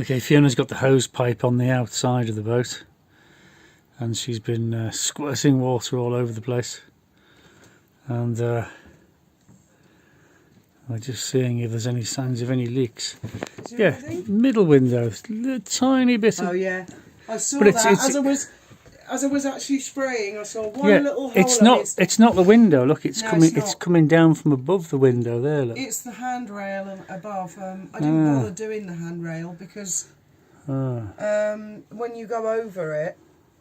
Okay, Fiona's got the hose pipe on the outside of the boat, and she's been squirting water all over the place. And we're just seeing if there's any signs of any leaks. Yeah, middle windows, a tiny bit of... Oh yeah, I saw that as I was actually spraying. I saw one little hole. It's not the window. Look, it's No, coming. It's coming down from above the window there. Look. It's the handrail above. I didn't bother doing the handrail because when you go over it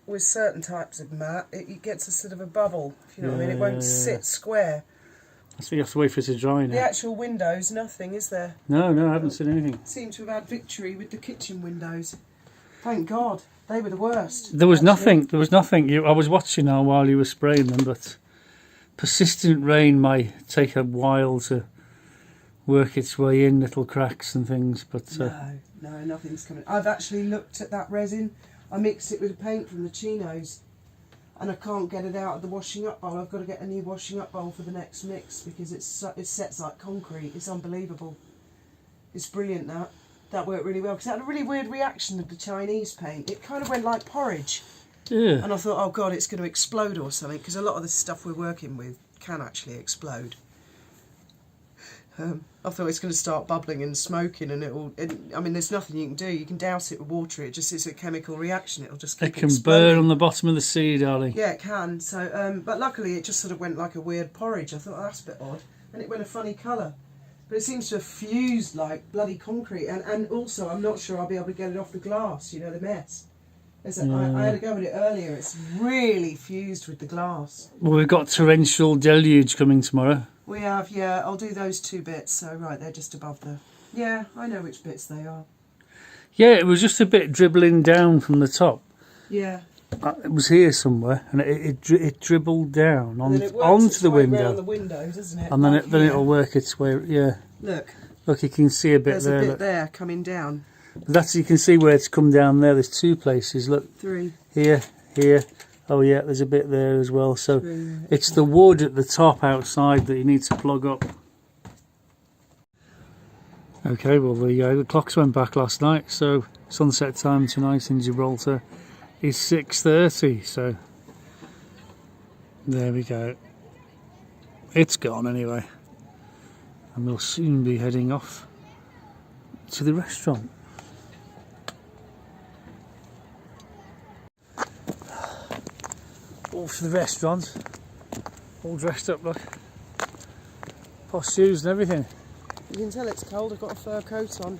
with certain types of mat, it gets a sort of a bubble. If you know what I mean, it won't sit square. So you have to wait for it to dry now. The actual windows, nothing, is there? No, I haven't seen anything. Seem to have had victory with the kitchen windows. Thank God, they were the worst. There was nothing. There was nothing. I was watching now while you were spraying them, but persistent rain might take a while to work its way in, little cracks and things. But no, nothing's coming. I've actually looked at that resin. I mixed it with the paint from the chinos, and I can't get it out of the washing up bowl. I've got to get a new washing up bowl for the next mix because it sets like concrete. It's unbelievable. It's brilliant that worked really well because it had a really weird reaction of the Chinese paint. It kind of went like porridge. Yeah. And I thought, oh God, it's going to explode or something because a lot of the stuff we're working with can actually explode. I thought it's going to start bubbling and smoking, and I mean, there's nothing you can do. You can douse it with water. It just is a chemical reaction. It'll just keep it can exploding. burn on the bottom of the sea, darling. Yeah, it can. So, but luckily, it just sort of went like a weird porridge. I thought, oh, that's a bit odd, and it went a funny colour. But it seems to have fused like bloody concrete, and also I'm not sure I'll be able to get it off the glass. You know, the mess. I had to go with it earlier. It's really fused with the glass. Well, we've got torrential deluge coming tomorrow. We have, yeah. I'll do those two bits. So, right, they're just above the... Yeah, I know which bits they are. Yeah, it was just a bit dribbling down from the top. Yeah. It was here somewhere, and it dribbled down onto the window. Around the window, doesn't it? And then it'll work its way. Yeah. Look, you can see a bit there. There's a bit there coming down. But you can see where it's come down there. There's two places. Look. Three. Here. Oh yeah, there's a bit there as well. So it's the wood at the top outside that you need to plug up. Okay, well the clocks went back last night, so sunset time tonight in Gibraltar is 6:30. So there we go. It's gone anyway, and we'll soon be heading off to the restaurant. Off to the restaurant, all dressed up, look, posh shoes and everything. You can tell it's cold. I've got a fur coat on.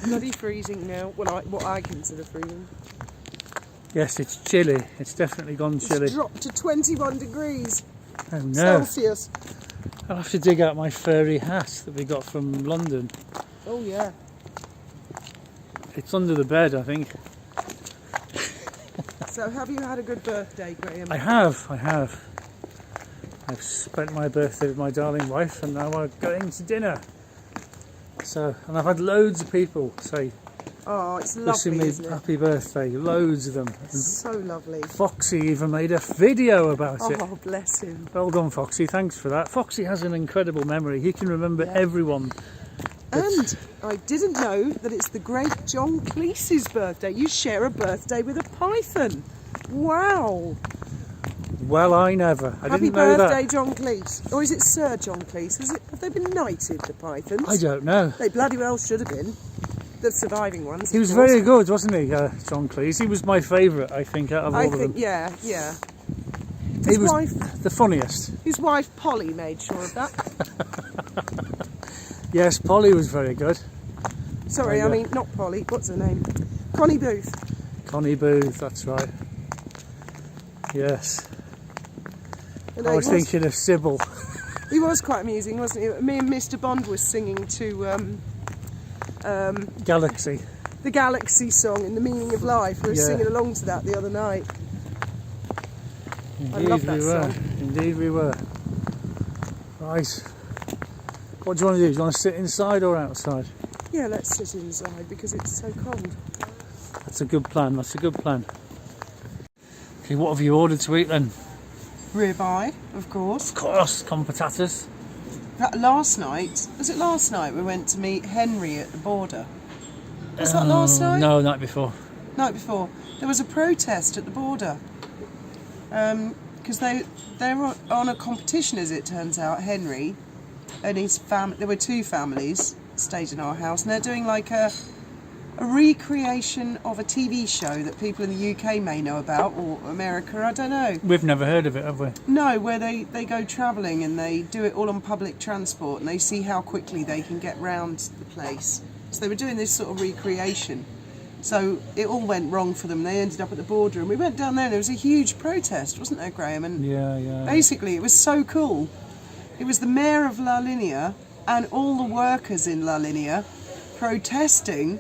Bloody freezing now. Well, what I consider freezing. Yes, it's chilly. It's definitely gone chilly. It's dropped to 21 degrees Oh no! Celsius. I'll have to dig out my furry hat that we got from London. Oh yeah. It's under the bed, I think. So have you had a good birthday, Graham? I have. I've spent my birthday with my darling wife, and now we're going to dinner. So, and I've had loads of people say, "Oh, it's wishing lovely, me isn't it? happy birthday." Loads of them. So lovely. Foxy even made a video about it. Oh, bless him. Well done, Foxy. Thanks for that. Foxy has an incredible memory. He can remember everyone. And I didn't know that it's the great John Cleese's birthday. You share a birthday with a python. Wow. Well, I never. Happy didn't know birthday, that. John Cleese. Or is it Sir John Cleese? Have they been knighted, the pythons? I don't know. They bloody well should have been. The surviving ones. He was very good, wasn't he, John Cleese? He was my favourite, I think, out of all of them. Yeah. He was the funniest. His wife, Polly, made sure of that. Yes, Polly was very good. Sorry, I mean, not Polly. What's her name? Connie Booth. Connie Booth, that's right. Yes. And I was thinking of Sybil. He was quite amusing, wasn't he? Me and Mr. Bond was singing to Galaxy. The Galaxy song in The Meaning of Life. We were singing along to that the other night. Indeed, I love that song. Indeed we were. Right. What do you want to do? Do you want to sit inside or outside? Yeah, let's sit inside because it's so cold. That's a good plan. Okay, what have you ordered to eat then? Ribeye, of course. Of course, con patatas. Last night, was it last night we went to meet Henry at the border? Was that last night? No, night before. Night before. There was a protest at the border. Because they're on a competition, as it turns out. Henry and his family, there were two families stayed in our house, and they're doing like a recreation of a TV show that people in the UK may know about, or America, I don't know. We've never heard of it, have we? No, where they go travelling and they do it all on public transport, and they see how quickly they can get round the place. So they were doing this sort of recreation. So it all went wrong for them. They ended up at the border, and we went down there and there was a huge protest, wasn't there, Graham? And Yeah. basically it was so cool. It was the mayor of La Linea and all the workers in La Linea protesting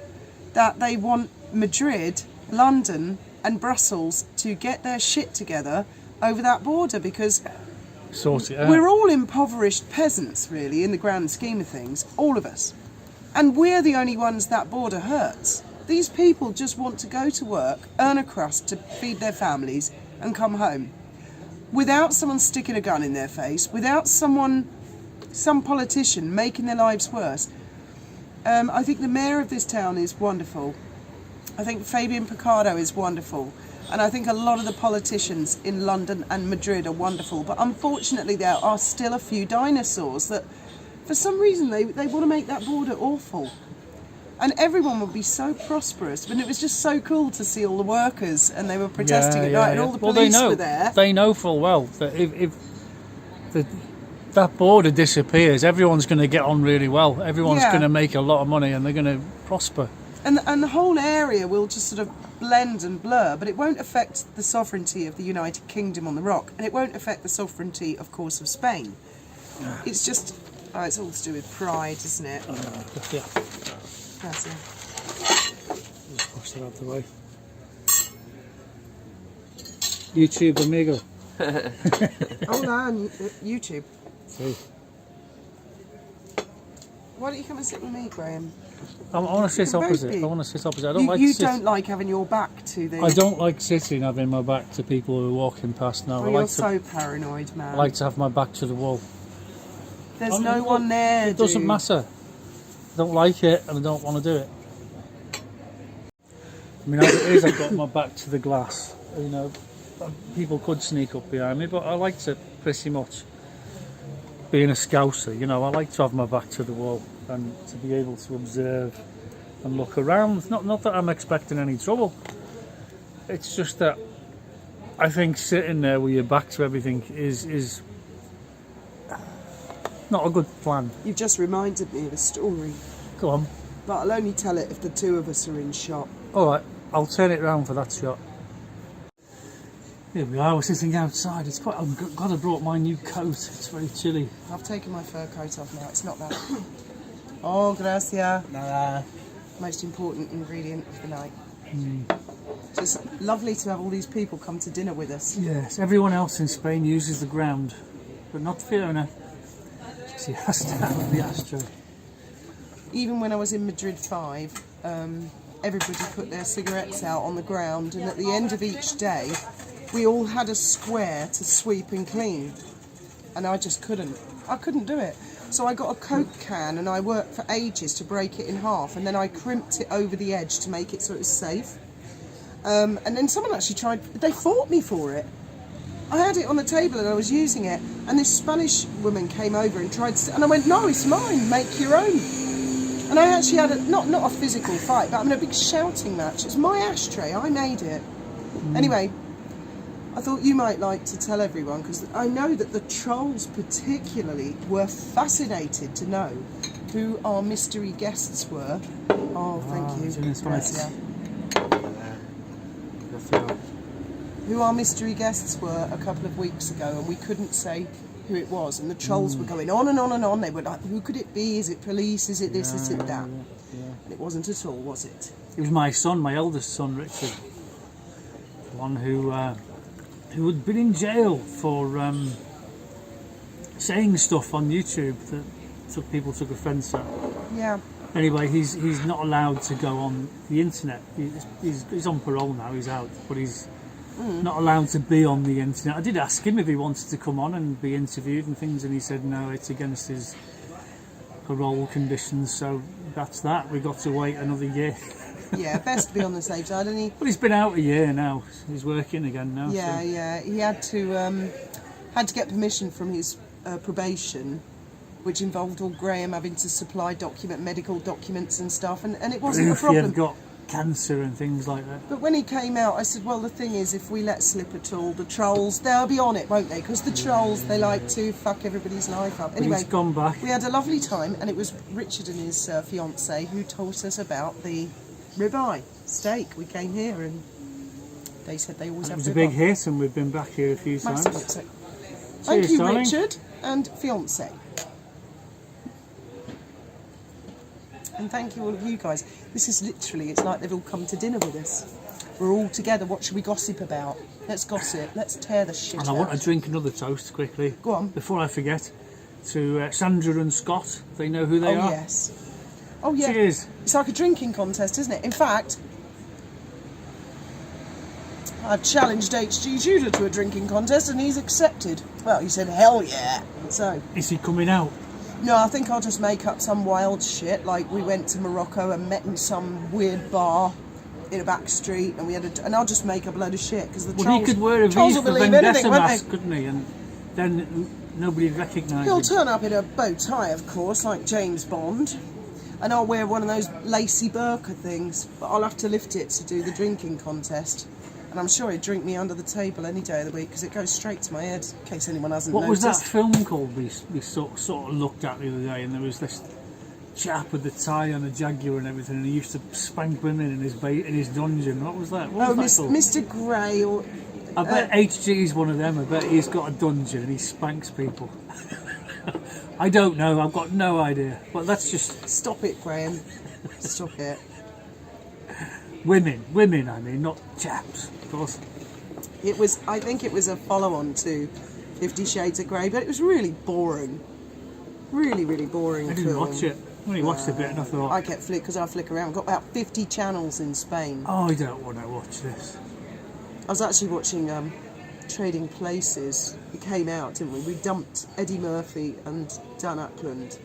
that they want Madrid, London and Brussels to get their shit together over that border, because Sort it out. we're all impoverished peasants, really, in the grand scheme of things, all of us. And we're the only ones that border hurts. These people just want to go to work, earn a crust to feed their families and come home. Without someone sticking a gun in their face, without some politician making their lives worse. I think the mayor of this town is wonderful. I think Fabian Picardo is wonderful. And I think a lot of the politicians in London and Madrid are wonderful. But unfortunately there are still a few dinosaurs that, for some reason, they want to make that border awful. And everyone would be so prosperous. But it was just so cool to see all the workers, and they were protesting at night, and all the police were there. They know full well that if that border disappears, everyone's going to get on really well. Everyone's going to make a lot of money, and they're going to prosper. And the whole area will just sort of blend and blur, but it won't affect the sovereignty of the United Kingdom on the rock, and it won't affect the sovereignty, of course, of Spain. It's just, it's all to do with pride, isn't it? Yeah. That's it. Just push that out the way. YouTube amigo. Hola, on YouTube. See. Why don't you come and sit with me, Graham? I want to sit opposite. I want to sit opposite. I don't like. You don't like having your back to the. I don't like sitting having my back to people who are walking past now. Oh, you're so paranoid, man. I like to have my back to the wall. There's no one there. It doesn't matter. I don't like it, and I don't want to do it. I mean, as it is, I've got my back to the glass. You know, people could sneak up behind me, but I like to pretty much, being a scouser, you know, I like to have my back to the wall and to be able to observe and look around. Not that I'm expecting any trouble. It's just that I think sitting there with your back to everything is not a good plan. You've just reminded me of a story. Go on. But I'll only tell it if the two of us are in shot. Alright, I'll turn it round for that shot. Here we are, we're sitting outside. It's quite. I'm glad I brought my new coat. It's very chilly. I've taken my fur coat off now. It's not that. Oh, gracias. Nah. Most important ingredient of the night. So it's lovely to have all these people come to dinner with us. Yes, everyone else in Spain uses the ground, but not Fiona. She has to have the ashtray. Even when I was in Madrid 5, everybody put their cigarettes out on the ground, and at the end of each day, we all had a square to sweep and clean. And I just couldn't. I couldn't do it. So I got a Coke can, and I worked for ages to break it in half, and then I crimped it over the edge to make it so it was safe. And then someone actually tried, they fought me for it. I had it on the table and I was using it, and this Spanish woman came over and tried to, and I went, no, it's mine, make your own. And I actually had not a physical fight, but I mean a big shouting match. It's my ashtray, I made it. Anyway, I thought you might like to tell everyone, because I know that the trolls particularly were fascinated to know who our mystery guests were. Oh, thank you. Gracias. Who our mystery guests were a couple of weeks ago, and we couldn't say who it was, and the trolls were going on and on and on. They were like, who could it be? Is it police? Is it this? Is it that? Yeah. And it wasn't at all, was it? It was my son, my eldest son, Richard, the one who had been in jail for saying stuff on YouTube that people took offence at. Yeah. Anyway, he's not allowed to go on the internet. He's on parole now. He's out, but he's not allowed to be on the internet. I did ask him if he wanted to come on and be interviewed and things, and he said no, it's against his parole conditions. So that's that. We got to wait another year. Yeah, best to be on the safe side. And But he's been out a year now. He's working again now. yeah, So. yeah, he had to get permission from his probation, which involved all Graham having to supply medical documents and stuff, and it wasn't a If problem. you've got cancer and things like that. But when he came out, I said, well, the thing is, if we let slip at all, the trolls, they'll be on it, won't they? Because the trolls, they like to fuck everybody's life up. But Anyway, he's gone back. we had a lovely time, and it was Richard and his fiancée who taught us about the ribeye steak. We came here, and they said they always It have was a big ribeye. hit, and we've been back here a few Massive times. hit. Thank Cheers, you, darling. Richard and fiancée. And thank you all of you guys. This is literally, it's like they've all come to dinner with us. We're all together. What should we gossip about? Let's gossip. Let's tear the shit And out. I want to drink another toast quickly. Go on. Before I forget. To Sandra and Scott. They know who they Oh, are. yes. Oh, yeah. Cheers. It's like a drinking contest, isn't it? In fact, I've challenged HG Judah to a drinking contest and he's accepted. Well, he said, hell yeah. So, Is he coming out? no, I think I'll just make up some wild shit. Like, we went to Morocco and met in some weird bar in a back street and and I'll just make up a load of shit because the Well, trolls, he could wear a trolls V will for believe Vendetta anything, won't mask, they? couldn't he? And then nobody'd recognise He'll him. turn up in a bow tie, of course, like James Bond. And I'll wear one of those lacy burqa things, but I'll have to lift it to do the drinking contest. And I'm sure he'd drink me under the table any day of the week because it goes straight to my head, in case anyone hasn't What was noticed. that film called we sort of looked at the other day, and there was this chap with the tie on a Jaguar and everything, and he used to spank women in his dungeon. What was that? What Oh, was that called? Mr. Grey, or... I bet HG's one of them. I bet he's got a dungeon and he spanks people. I don't know. I've got no idea. But that's just Stop it, Graham. Stop it. women. I mean, not chaps. Of course. I think it was a follow-on to 50 Shades of Grey, but it was really boring. Really, really boring I didn't film. watch it. I only watched a bit and I thought, I kept because I flick around. Got about 50 channels in Spain. oh, I don't want to watch this. I was actually watching Trading Places. It came out, didn't we? We dumped Eddie Murphy and Dan Aykroyd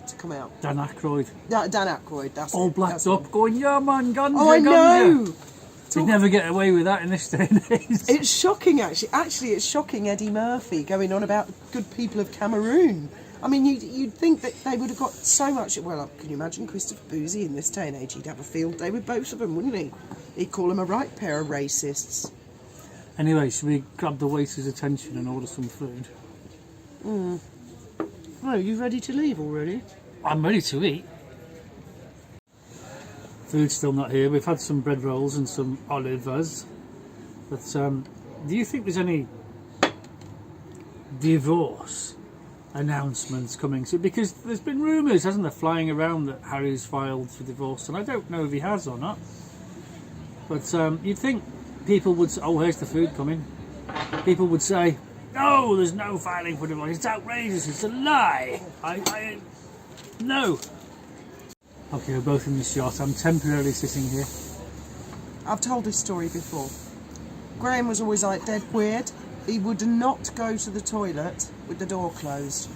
to come out. Dan Aykroyd, Dan Aykroyd, that's all it. blacked That's up, it. going, yeah, man, ganja, Oh, I ganja. know! You'd never get away with that in this day and age. It's shocking, actually. Actually, it's shocking Eddie Murphy going on about the good people of Cameroon. I mean, you'd think that they would have got so much... Well, can you imagine Christopher Boozy in this day and age? He'd have a field day with both of them, wouldn't he? He'd call them a right pair of racists. Anyway, should we grab the waiter's attention and order some food? Oh, you ready to leave already? I'm ready to eat. Food's still not here. We've had some bread rolls and some olivas. But do you think there's any divorce announcements coming soon? Because there's been rumours, hasn't there, flying around that Harry's filed for divorce, and I don't know if he has or not. But you'd think people would say, oh, here's the food coming. People would say, no, there's no filing for divorce. It's outrageous. It's a lie. No. Okay, we're both in the shot. I'm temporarily sitting here. I've told this story before. Graham was always like dead weird. He would not go to the toilet with the door closed,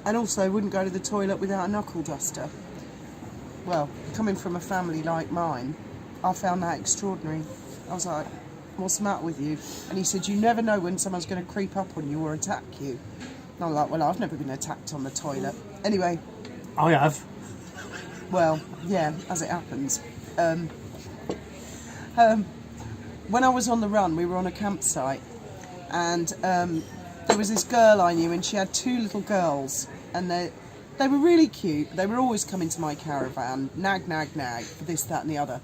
and also wouldn't go to the toilet without a knuckle duster. Well, coming from a family like mine, I found that extraordinary. I was like, what's the matter with you? And he said, you never know when someone's going to creep up on you or attack you. And I'm like, well, I've never been attacked on the toilet. Anyway, I have. well, yeah, as it happens. When I was on the run, we were on a campsite, and there was this girl I knew, and she had two little girls, and they were really cute. They were always coming to my caravan, nag, for this, that and the other.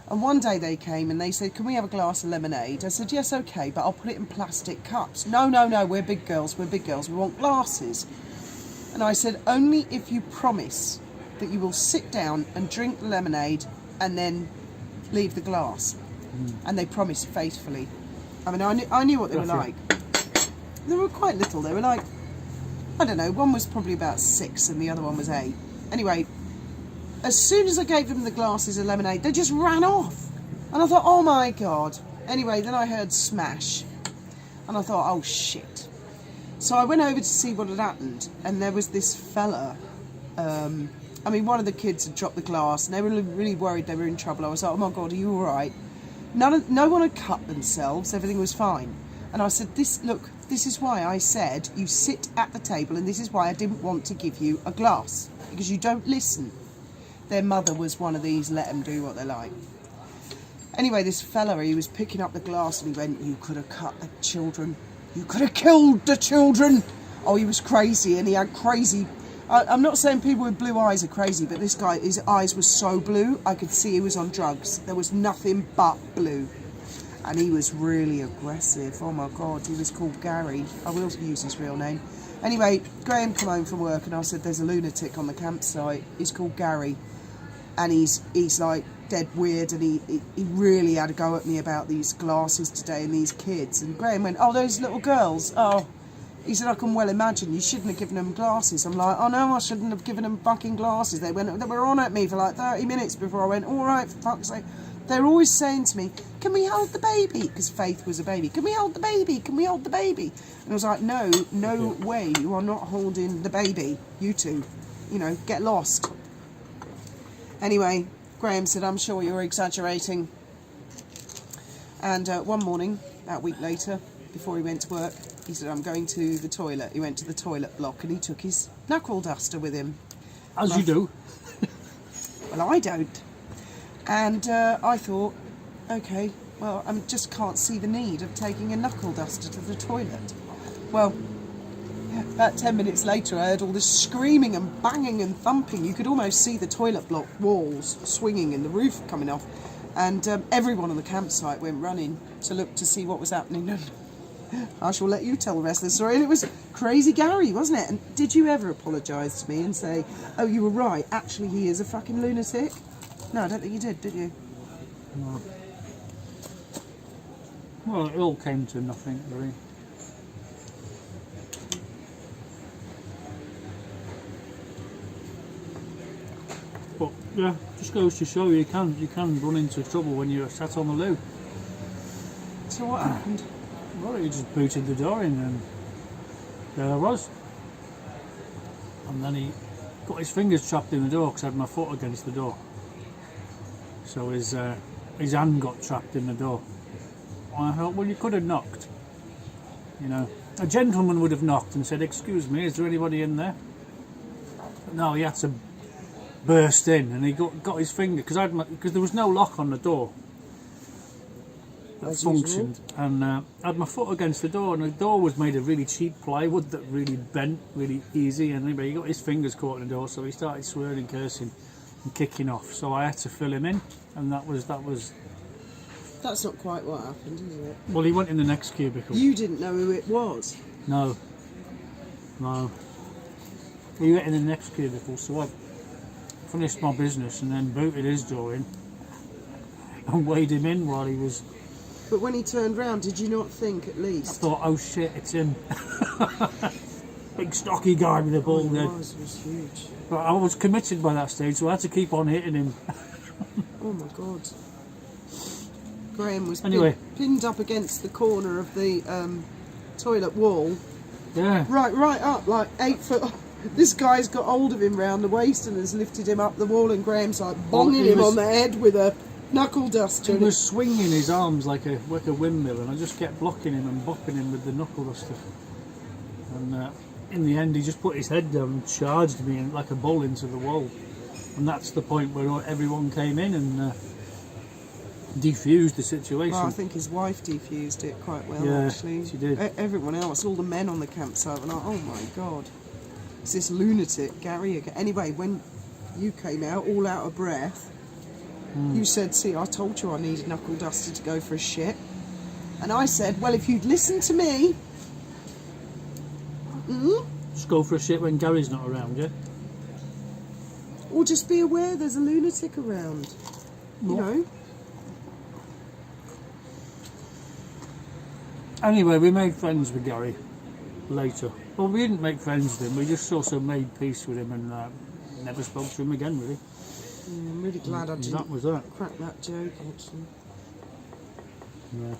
And one day they came and they said, can we have a glass of lemonade? I said, yes, okay, but I'll put it in plastic cups. No, we're big girls, we want glasses. And I said, only if you promise that you will sit down and drink the lemonade and then leave the glass. And they promised faithfully. I mean, I knew what they were like. They were quite little. They were like, I don't know, one was probably about 6 and the other one was 8. Anyway, as soon as I gave them the glasses of lemonade, they just ran off. And I thought, oh my God. Anyway, then I heard smash. And I thought, oh shit. So I went over to see what had happened. And there was this fella, a I mean, one of the kids had dropped the glass and they were really worried they were in trouble. I was like, oh my God, are you all right? No one had cut themselves. Everything was fine. And I said, this is why I said you sit at the table, and this is why I didn't want to give you a glass, because you don't listen. Their mother was one of these, let them do what they like. Anyway, this fella, he was picking up the glass and he went, you could have cut the children. You could have killed the children. Oh, he was crazy, and he had crazy... I'm not saying people with blue eyes are crazy, but this guy, his eyes were so blue, I could see he was on drugs. There was nothing but blue. And he was really aggressive. Oh my God, he was called Gary. I will use his real name. Anyway, Graham came home from work and I said, there's a lunatic on the campsite. He's called Gary. And he's like dead weird, and he really had a go at me about these glasses today and these kids. And Graham went, oh, those little girls, oh. He said, I can well imagine, you shouldn't have given them glasses. I'm like, oh no, I shouldn't have given them fucking glasses. They were on at me for like 30 minutes before I went, all right, for fuck's sake. They're always saying to me, can we hold the baby? Because Faith was a baby. Can we hold the baby? Can we hold the baby? And I was like, no way, you are not holding the baby. You two, get lost. Anyway, Graham said, I'm sure you're exaggerating. And one morning, about a week later, before he went to work, he said, I'm going to the toilet. He went to the toilet block and he took his knuckle duster with him. As you do. Well, I don't. And I thought, okay, well, I just can't see the need of taking a knuckle duster to the toilet. Well, about 10 minutes later, I heard all this screaming and banging and thumping. You could almost see the toilet block walls swinging and the roof coming off. And everyone on the campsite went running to look to see what was happening. And I shall let you tell the rest of the story. And it was crazy Gary, wasn't it? And did you ever apologise to me and say, oh, you were right, actually he is a fucking lunatic? No, I don't think you did you? No. Well, it all came to nothing, really. But yeah, just goes to show you can run into trouble when you're sat on the loo. So what happened? Well, he just booted the door in, and there I was. And then he got his fingers trapped in the door because I had my foot against the door. So his hand got trapped in the door. And I thought, well, you could have knocked. A gentleman would have knocked and said, excuse me, is there anybody in there? But no, he had to burst in, and he got his finger, because there was no lock on the door that functioned, and I had my foot against the door, and the door was made of really cheap plywood that really bent really easy, and anyway, he got his fingers caught in the door, so he started swearing, cursing and kicking off, so I had to fill him in, and that was That's not quite what happened, is it? well, he went in the next cubicle. You didn't know who it was? No. He went in the next cubicle, so I finished my business and then booted his door in and weighed him in while he was... But when he turned round, did you not think at least? I thought, oh shit, it's him. Big stocky guy with a bald head. It was huge. But I was committed by that stage, so I had to keep on hitting him. Oh my God. Graham was pinned up against the corner of the toilet wall. Yeah. Right up, like 8 foot. This guy's got hold of him round the waist and has lifted him up the wall, and Graham's like bonging him on the head with a knuckle duster. He was swinging his arms like a windmill, and I just kept blocking him and bopping him with the knuckle duster. And in the end, he just put his head down and charged me like a bull into the wall. And that's the point where everyone came in and defused the situation. Well, I think his wife defused it quite well, yeah, actually. She did. Everyone else, all the men on the campsite were like, oh my God, it's this lunatic Gary again. Anyway, when you came out all out of breath, you said, see, I told you I needed knuckle duster to go for a shit. And I said, well, if you'd listened to me... Just go for a shit when Gary's not around, yeah? Or just be aware there's a lunatic around, you know? Anyway, we made friends with Gary later. Well, we didn't make friends with him, we just also made peace with him and never spoke to him again, really. I'm really glad I didn't that was that. crack that joke, actually. Yeah.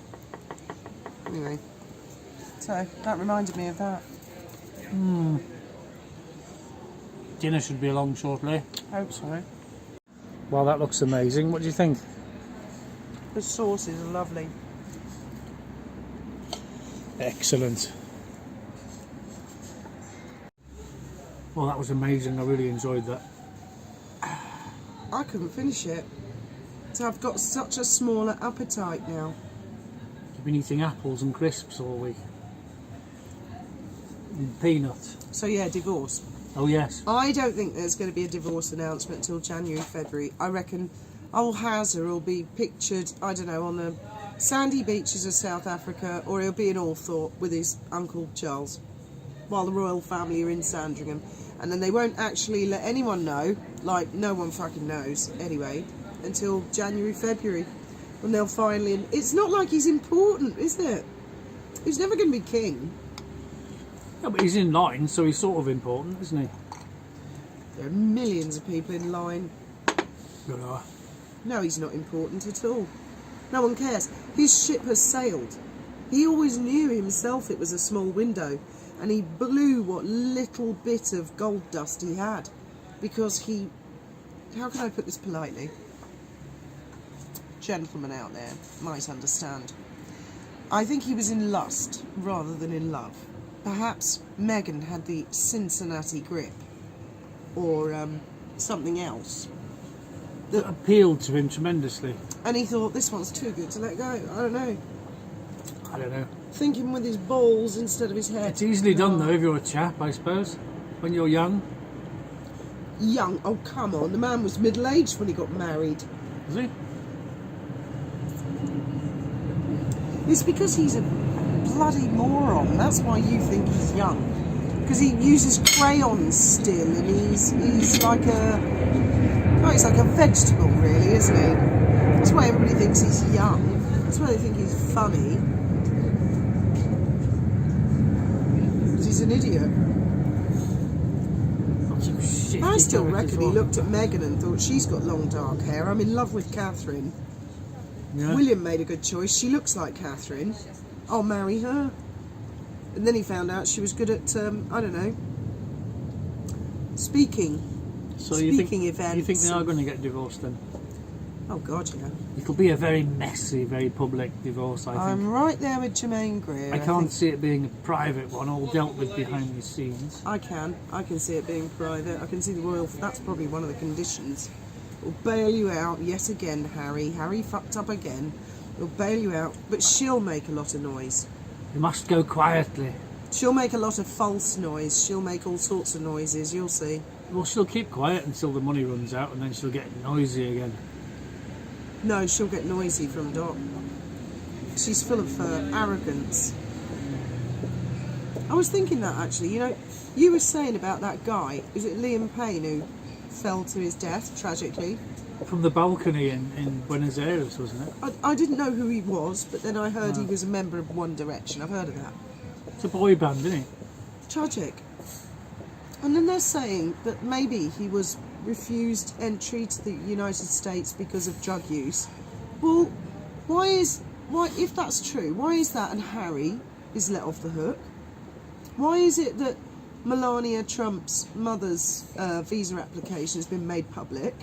Anyway, so that reminded me of that. Dinner should be along shortly. Hope so. Well, that looks amazing. What do you think? The sauces are lovely. Excellent. Well, that was amazing. I really enjoyed that. I couldn't finish it. So I've got such a smaller appetite now. You've been eating apples and crisps all week. And peanuts. So yeah, divorce. Oh, yes. I don't think there's going to be a divorce announcement until January, February. I reckon old Hauser will be pictured, I don't know, on the sandy beaches of South Africa, or he'll be in Althorpe with his Uncle Charles, while the royal family are in Sandringham. And then they won't actually let anyone know, like no one fucking knows anyway, until January, February, when they'll finally... It's not like he's important, is it? He's never going to be king. Yeah, but he's in line, so he's sort of important, isn't he? There are millions of people in line. There are. No, he's not important at all. No one cares. His ship has sailed. He always knew himself it was a small window, and he blew what little bit of gold dust he had, because he... How can I put this politely? Gentlemen out there might understand. I think he was in lust rather than in love. Perhaps Meghan had the Cincinnati grip, or something else. That appealed to him tremendously. And he thought, this one's too good to let go. I don't know. I don't know. Thinking with his balls instead of his head. It's easily done though if you're a chap, I suppose. When you're young. Young? Oh, come on. The man was middle-aged when he got married. Was he? It's because he's a bloody moron. That's why you think he's young. Because he uses crayons still, and he's like a... Oh, he's like a vegetable, really, isn't he? That's why everybody thinks he's young. That's why they think he's funny. Because he's an idiot. I still reckon he looked at Meghan and thought, she's got long dark hair. I'm in love with Catherine. Yeah. William made a good choice. She looks like Catherine. I'll marry her. And then he found out she was good at, I don't know, speaking. So Speaking you events. think they are going to get divorced then? Oh, God, yeah. It'll be a very messy, very public divorce, I think. I'm right there with Jermaine Greer. I can't see it being a private one, all dealt with behind the scenes. I can see it being private. I can see the royal... That's probably one of the conditions. We'll bail you out yet again, Harry. Harry fucked up again. We'll bail you out, but she'll make a lot of noise. You must go quietly. She'll make a lot of false noise. She'll make all sorts of noises, you'll see. Well, she'll keep quiet until the money runs out, and then she'll get noisy again. No, she'll get noisy from Doc. She's full of arrogance. I was thinking that, actually. You know, you were saying about that guy, is it Liam Payne, who fell to his death, tragically? From the balcony in Buenos Aires, wasn't it? I didn't know who he was, but then I heard he was a member of One Direction. I've heard of that. It's a boy band, isn't it? Tragic. And then they're saying that maybe he was refused entry to the United States because of drug use. Well, if that's true, why is that and Harry is let off the hook? Why is it that Melania Trump's mother's visa application has been made public,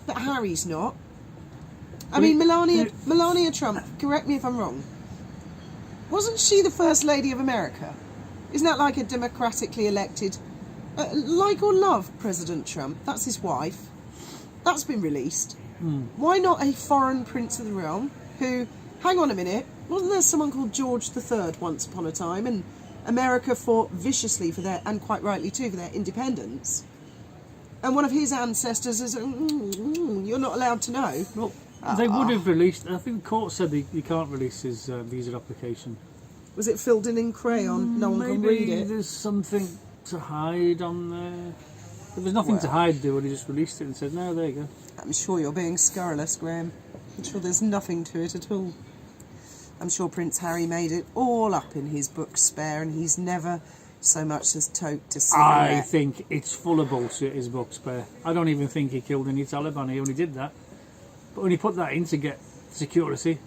but Harry's not? I mean, Melania Trump, correct me if I'm wrong, wasn't she the First Lady of America? Isn't that like a democratically elected... like or love President Trump? That's his wife. That's been released. Why not a foreign prince of the realm who... Hang on a minute. Wasn't there someone called George III once upon a time, and America fought viciously for their, and quite rightly too, for their independence? And one of his ancestors is... you're not allowed to know. Well, they would have released... I think the court said he can't release his visa application. Was it filled in crayon? No one can read it. There's something to hide on there. There was nothing to hide, they would have just released it and said, no, there you go. I'm sure you're being scurrilous, Graham. I'm sure there's nothing to it at all. I'm sure Prince Harry made it all up in his book Spare, and he's never so much as toked a cigarette. I think it's full of bullshit, his book Spare. I don't even think he killed any Taliban, he only did that. But when he put that in to get security,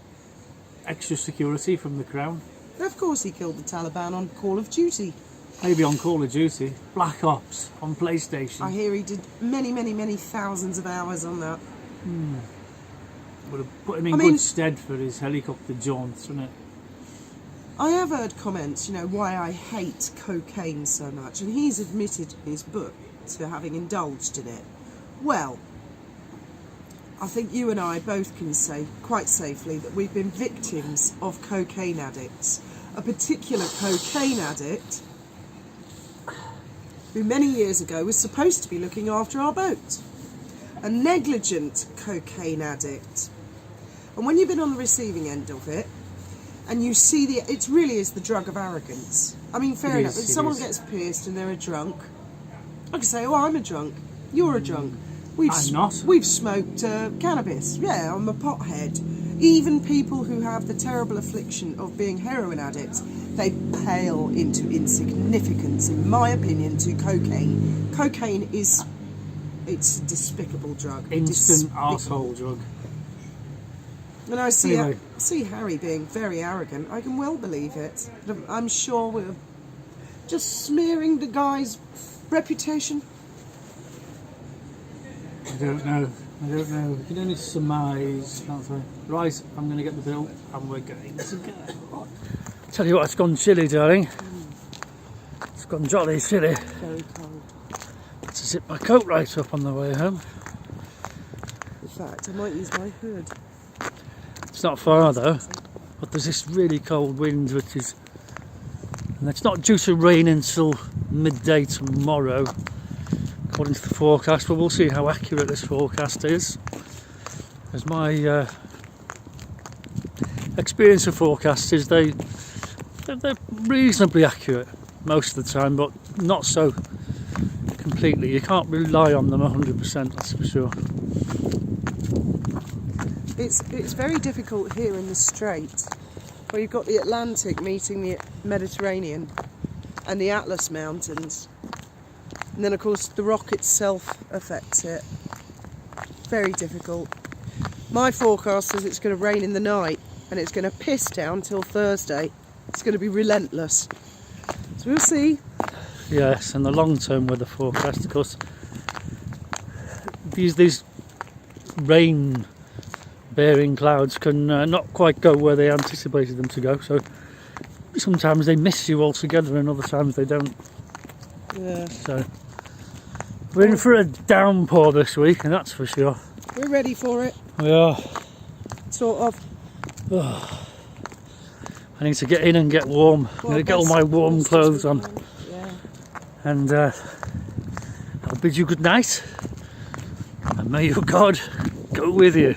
extra security from the Crown. Of course he killed the Taliban on Call of Duty. Maybe on Call of Duty, Black Ops on PlayStation. I hear he did many thousands of hours on that. Would have put him in good stead for his helicopter jaunts, wouldn't it? I have heard comments, why I hate cocaine so much, and he's admitted in his book to having indulged in it. Well, I think you and I both can say quite safely that we've been victims of cocaine addicts. A particular cocaine addict who many years ago was supposed to be looking after our boat. A negligent cocaine addict. And when you've been on the receiving end of it, and you see it really is the drug of arrogance. I mean, fair enough, if someone gets pierced and they're a drunk, I can say, oh, I'm a drunk, you're a drunk. I'm not. We've smoked cannabis, yeah, I'm a pothead. Even people who have the terrible affliction of being heroin addicts, they pale into insignificance, in my opinion, to cocaine. Cocaine it's a despicable drug. Instant arsehole drug. And I see, Anyway. see Harry being very arrogant. I can well believe it. But I'm sure we're just smearing the guy's reputation. I don't know. You can only surmise, can't I? Right, I'm going to get the bill and we're going to go. Tell you what, it's gone chilly, darling. It's gone jolly chilly. Very cold. To zip my coat right up on the way home. In fact, I might use my hood. It's not far though, but there's this really cold wind which is, and it's not due to rain until midday tomorrow according to the forecast, but we'll see how accurate this forecast is, as my experience of forecasts is they're reasonably accurate most of the time, but not so completely. You can't rely on them 100%, that's for sure. It's very difficult here in the Strait, where you've got the Atlantic meeting the Mediterranean and the Atlas Mountains. And then, of course, the rock itself affects it. Very difficult. My forecast says it's going to rain in the night and it's going to piss down till Thursday. It's going to be relentless. So we'll see. Yes, and the long-term weather forecast, of course, these rain-bearing clouds can not quite go where they anticipated them to go. So sometimes they miss you altogether, and other times they don't. Yeah. So we're in for a downpour this week, and that's for sure. We're ready for it. We are. Sort of. I need to get in and get warm. I'm going to get all my warm clothes on. Yeah. And I'll bid you good night. And may your God go with you.